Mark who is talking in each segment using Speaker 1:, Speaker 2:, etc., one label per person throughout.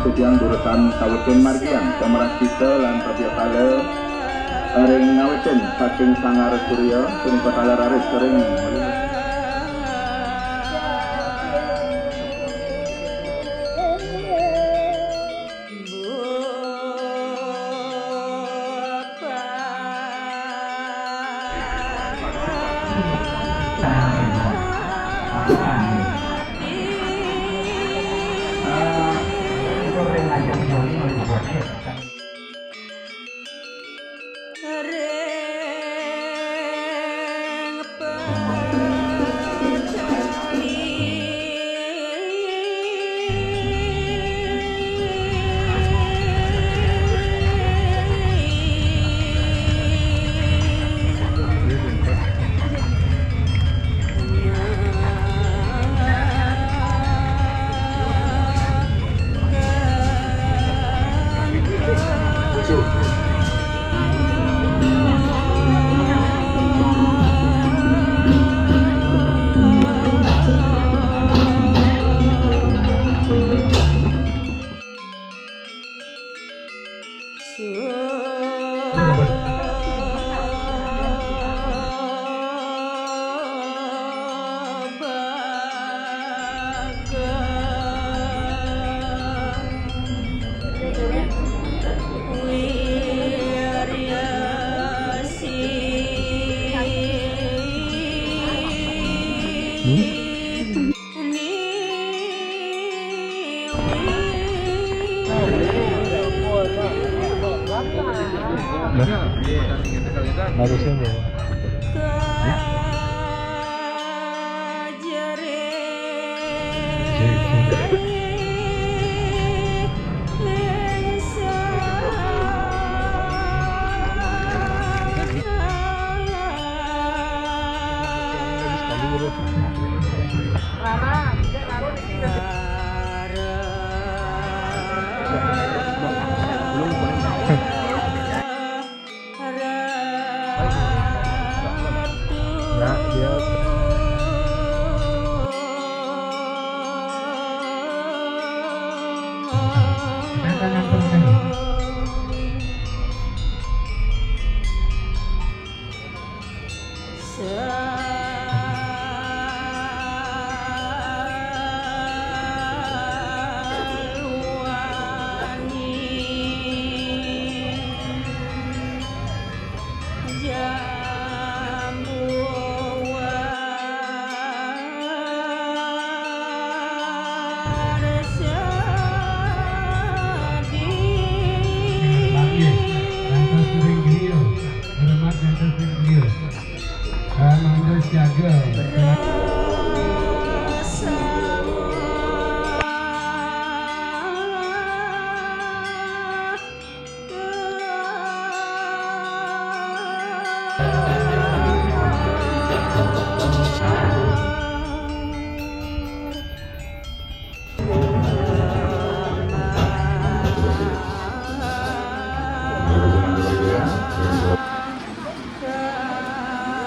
Speaker 1: Kemudian urusan Kabupaten Margian, Pemeras kita lan Tabia Kala, ring ngawetin saking Sangar Surya, punika kala raris sering
Speaker 2: harusnya bawa. Nah, dia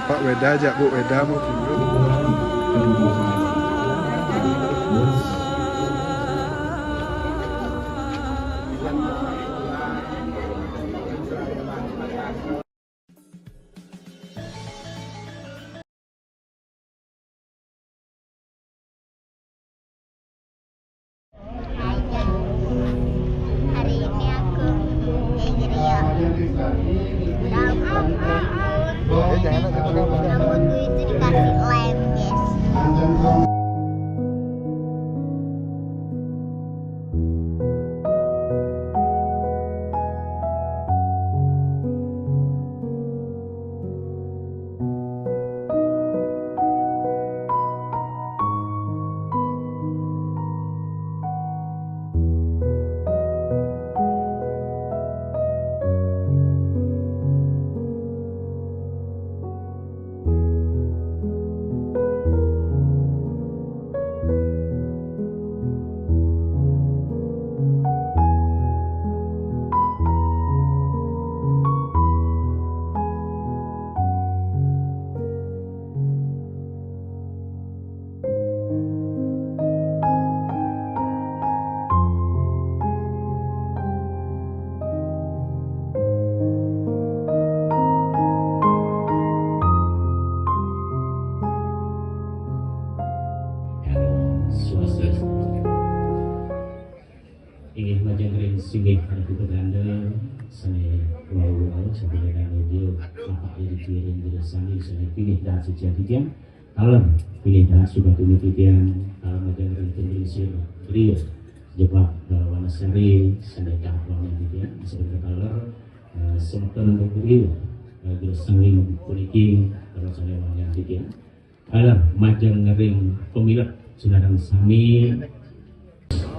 Speaker 2: Pak Weda aja Bu Weda mau dulu.
Speaker 3: Hari ini aku rambutku itu dikasih lem, guys. Swastiastu. Inggih majeng singgih hartu Belanda sane wau sabeda radio Bapak Iri Piring dirasani sane pilih dan sejatian alam pilih dan sudah tumitian alam majeng tenderisir beliau jebak Wanasari sane kahwana titian sebagai kaler semeton untuk beliau dirasani puniki kalau sane wanyan titian alam majeng ngering pemilik saudara sami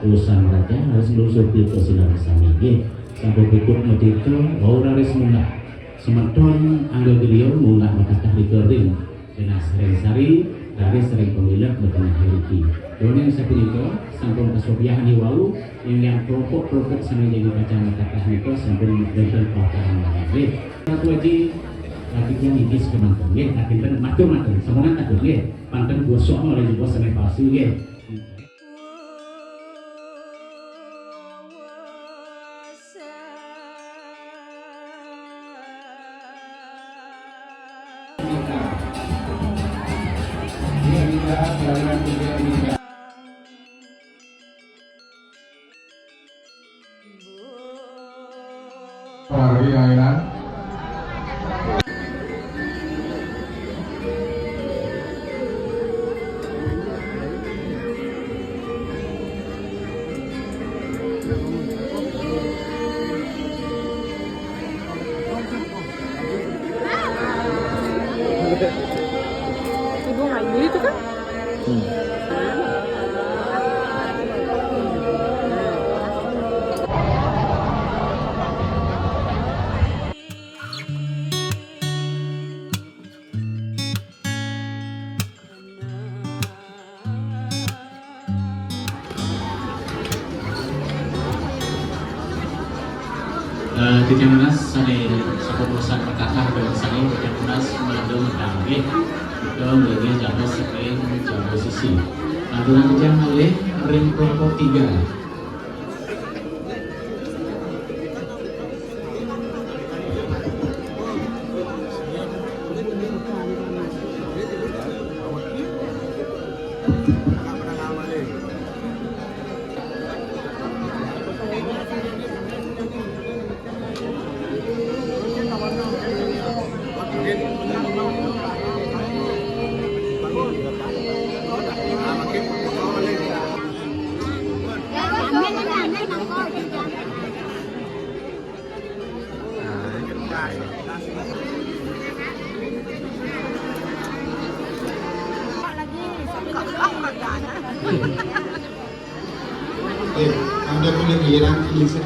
Speaker 3: urusan raja harus melusur ke saudara sami sampai berikut medito orang harus munggah semeton anggo beliau munggah matakah recording dengan sering-sari dari sering pemilik bertengah hari donen sapinito sampun kesobiahan wau yang pokok sama jadi baca matakah niko sampun benten pelajaran lagi satu lagi yang ibis kemantan akhir bener matur semuanya takut panten gosok oleh juga sampai palsu
Speaker 4: Warwi Airan
Speaker 5: Ibu Ayu itu kan?
Speaker 3: Tidak menas sane sepupusan perkakar dan sane tidak menas mengandung dangge itu menjadi jaga sekalian jaga sisi lantunan kejang oleh ring kelompok 3
Speaker 4: Anda boleh bilang tulisan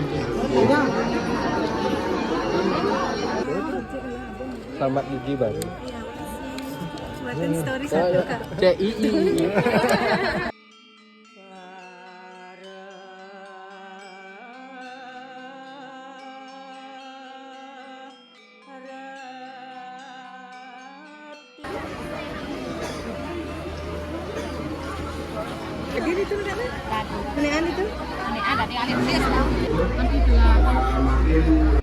Speaker 2: Selamat gigi baru.
Speaker 5: Buatan story satu kak.
Speaker 2: CII.
Speaker 5: Jadi itu udah kan? Menean itu?
Speaker 6: Menean dari Alexis.
Speaker 5: Saya ada juga.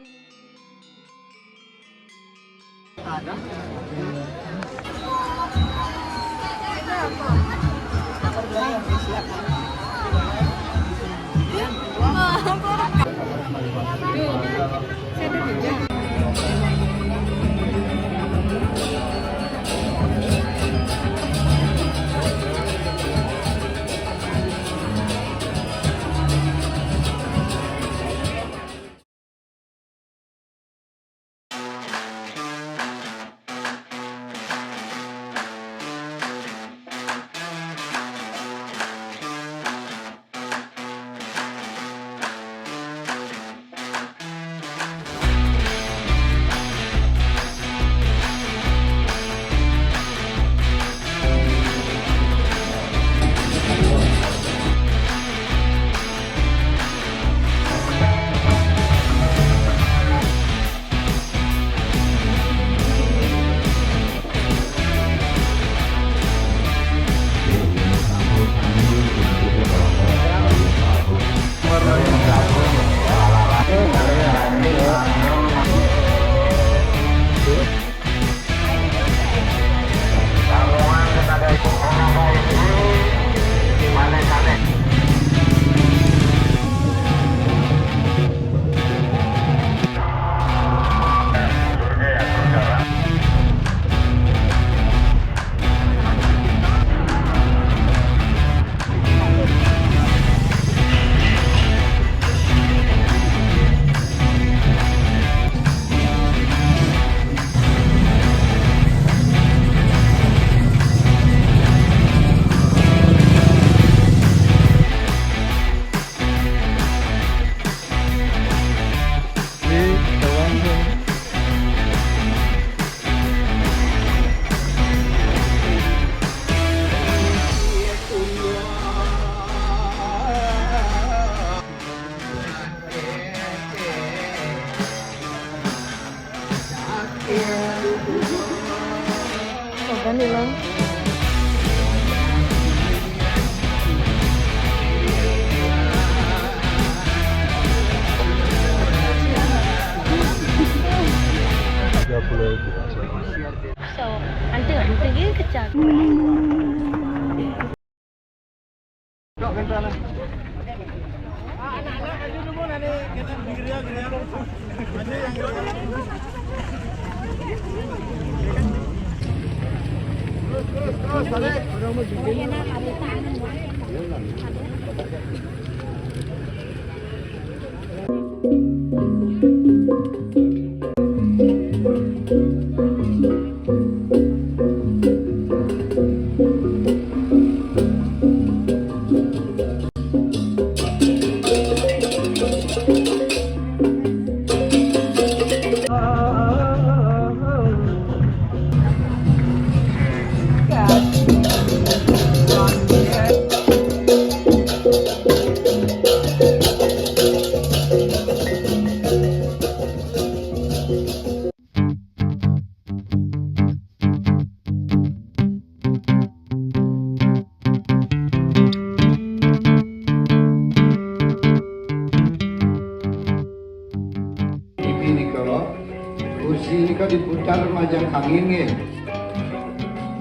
Speaker 6: Kursi ini kan diputar majang angin ya.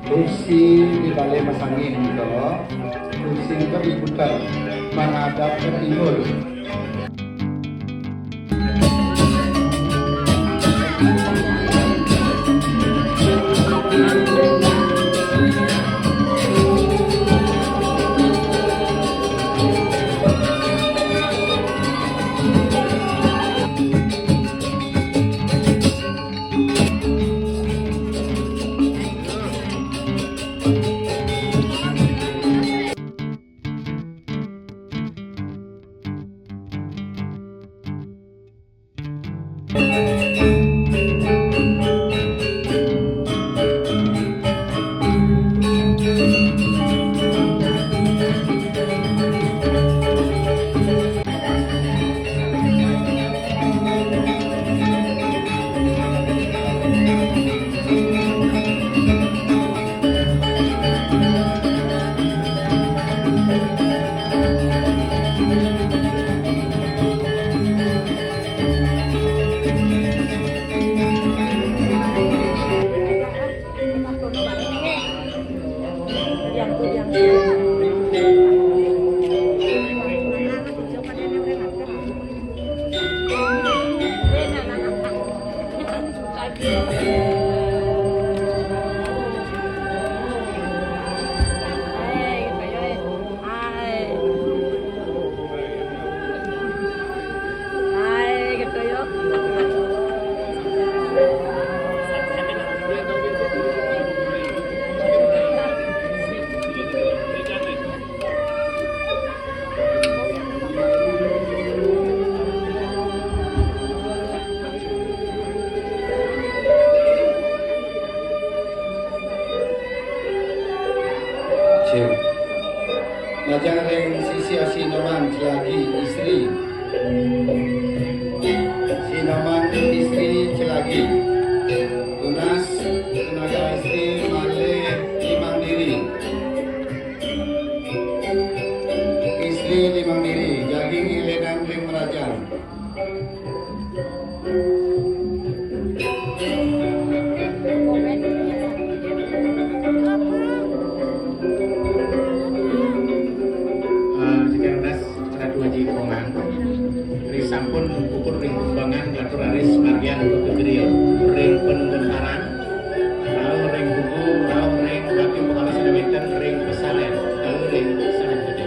Speaker 6: Kursi di balai masangin kalau kursi ini kan diputar menghadap ke timur. Majang reng sisi asinoman selagi istri sinoman istri selagi tunas tenaga istri male limang diri istri limang diri jaging ilenan reng merajang sampun ukur ring kembangan naturalis bagian kegerian ring penunggaran lalu ring buku lalu ring bagi pengawas sedemikian ring pesalen lalu ring pesalen gede.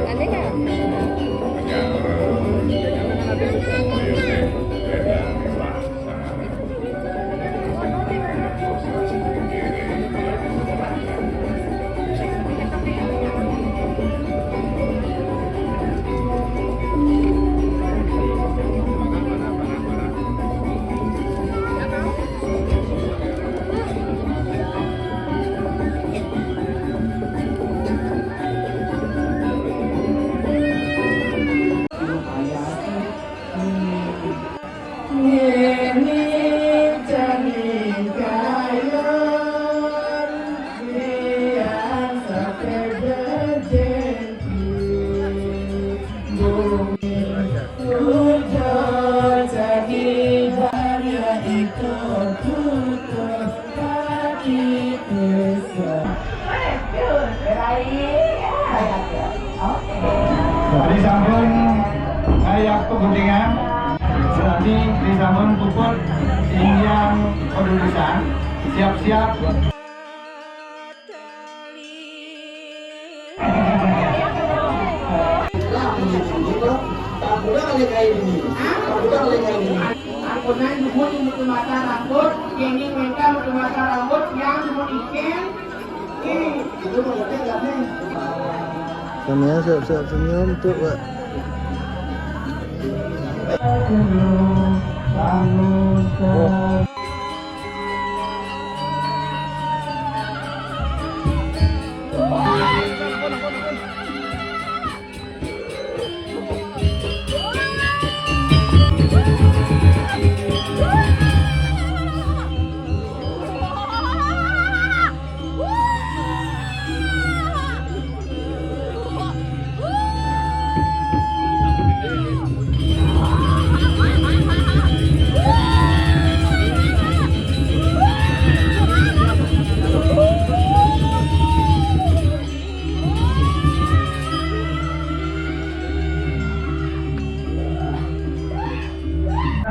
Speaker 5: Ada nggak?
Speaker 4: Tadi sampun ayak pegundingan, berarti di sampun puput yang produsen siap-siap.
Speaker 7: Angkutan jumur yang mata rambut, ini mereka mata rambut yang jumur ikan. Ini itu maksudnya nggak
Speaker 2: Kami siap-siap senyum tuh, Pak.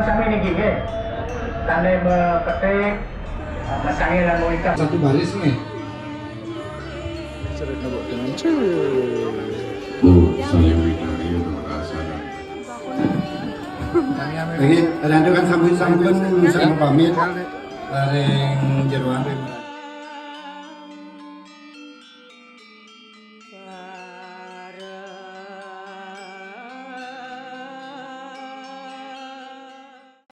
Speaker 6: Sampai ini gigi, tanda petik, masangnya dan mau ikat.
Speaker 4: Satu baris nih.
Speaker 2: Sering nabok dengan cuy.
Speaker 4: Lagi ada kan sambun sama pamit dari jeruan.